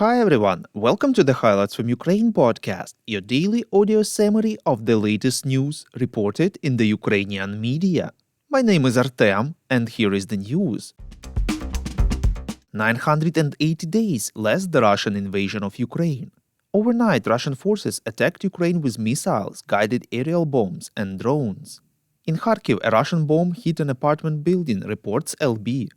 Hi everyone, welcome to the Highlights from Ukraine podcast, your daily audio summary of the latest news reported in the Ukrainian media. My name is Artem, and here is the news. 980 days less the Russian invasion of Ukraine. Overnight, Russian forces attacked Ukraine with missiles, guided aerial bombs, and drones. In Kharkiv, a Russian bomb hit an apartment building, reports LB.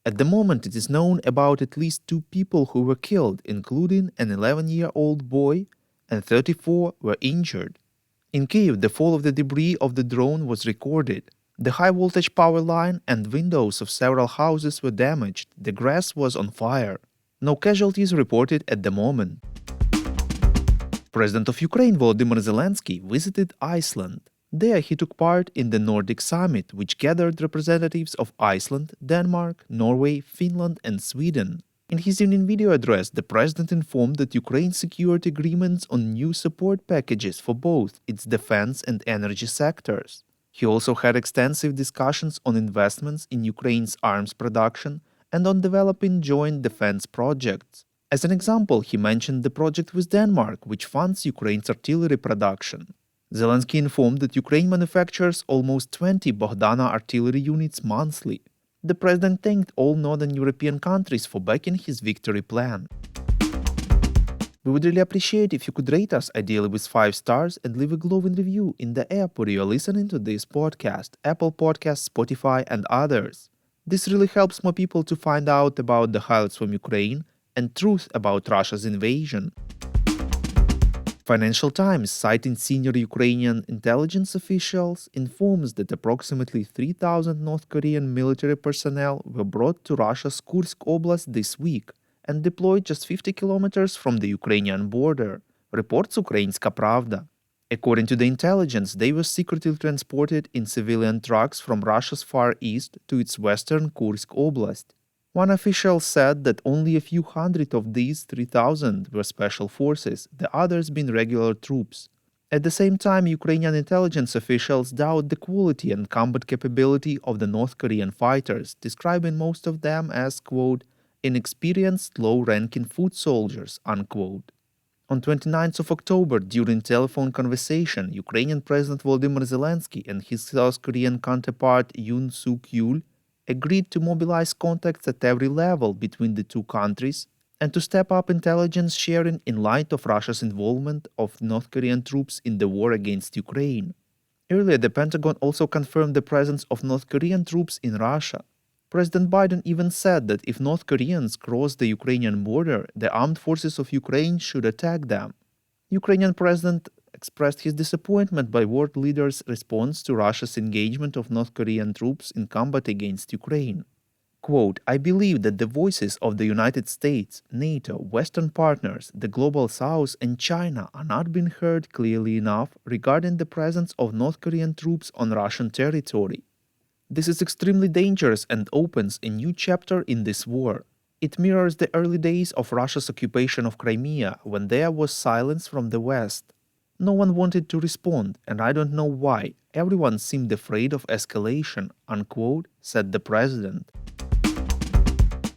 At the moment, it is known about at least 2 people who were killed, including an 11-year-old boy, and 34 were injured. In Kyiv, the fall of the debris of the drone was recorded. The high-voltage power line and windows of several houses were damaged. The grass was on fire. No casualties reported at the moment. President of Ukraine Volodymyr Zelensky visited Iceland. There he took part in the Nordic Summit, which gathered representatives of Iceland, Denmark, Norway, Finland, and Sweden. In his evening video address, the president informed that Ukraine secured agreements on new support packages for both its defense and energy sectors. He also had extensive discussions on investments in Ukraine's arms production and on developing joint defense projects. As an example, he mentioned the project with Denmark, which funds Ukraine's artillery production. Zelensky informed that Ukraine manufactures almost 20 Bogdana artillery units monthly. The president thanked all northern European countries for backing his victory plan. We would really appreciate if you could rate us, ideally with 5 stars, and leave a glowing review in the app where you are listening to this podcast, Apple Podcasts, Spotify, and others. This really helps more people to find out about the highlights from Ukraine and truth about Russia's invasion. Financial Times, citing senior Ukrainian intelligence officials, informs that approximately 3,000 North Korean military personnel were brought to Russia's Kursk Oblast this week and deployed just 50 kilometers from the Ukrainian border, reports Ukrainska Pravda. According to the intelligence, they were secretly transported in civilian trucks from Russia's far east to its western Kursk Oblast. One official said that only a few hundred of these 3,000 were special forces, the others being regular troops. At the same time, Ukrainian intelligence officials doubt the quality and combat capability of the North Korean fighters, describing most of them as, quote, inexperienced, low-ranking foot soldiers, unquote. On 29th of October, during telephone conversation, Ukrainian President Volodymyr Zelensky and his South Korean counterpart Yoon Suk-yeol agreed to mobilize contacts at every level between the two countries and to step up intelligence sharing in light of Russia's involvement of North Korean troops in the war against Ukraine. Earlier, the Pentagon also confirmed the presence of North Korean troops in Russia. President Biden even said that if North Koreans cross the Ukrainian border, the armed forces of Ukraine should attack them. Ukrainian President expressed his disappointment by world leaders' response to Russia's engagement of North Korean troops in combat against Ukraine. Quote, I believe that the voices of the United States, NATO, Western partners, the Global South, and China are not being heard clearly enough regarding the presence of North Korean troops on Russian territory. This is extremely dangerous and opens a new chapter in this war. It mirrors the early days of Russia's occupation of Crimea, when there was silence from the West. No one wanted to respond, and I don't know why. Everyone seemed afraid of escalation, unquote, said the president.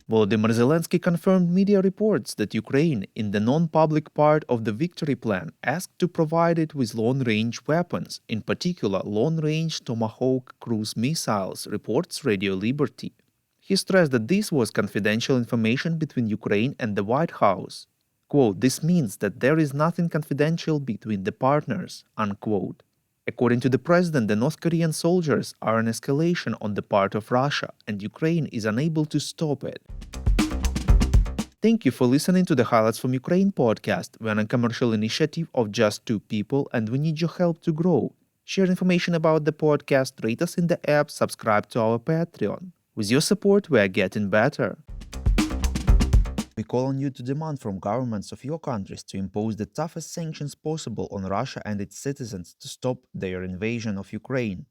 Volodymyr Zelensky confirmed media reports that Ukraine, in the non-public part of the victory plan, asked to provide it with long-range weapons, in particular long-range Tomahawk cruise missiles, reports Radio Liberty. He stressed that this was confidential information between Ukraine and the White House. Quote, this means that there is nothing confidential between the partners, unquote. According to the president, the North Korean soldiers are an escalation on the part of Russia, and Ukraine is unable to stop it. Thank you for listening to the Highlights from Ukraine podcast. We're a commercial initiative of just 2 people, and we need your help to grow. Share information about the podcast, rate us in the app, subscribe to our Patreon. With your support, we are getting better. We call on you to demand from governments of your countries to impose the toughest sanctions possible on Russia and its citizens to stop their invasion of Ukraine.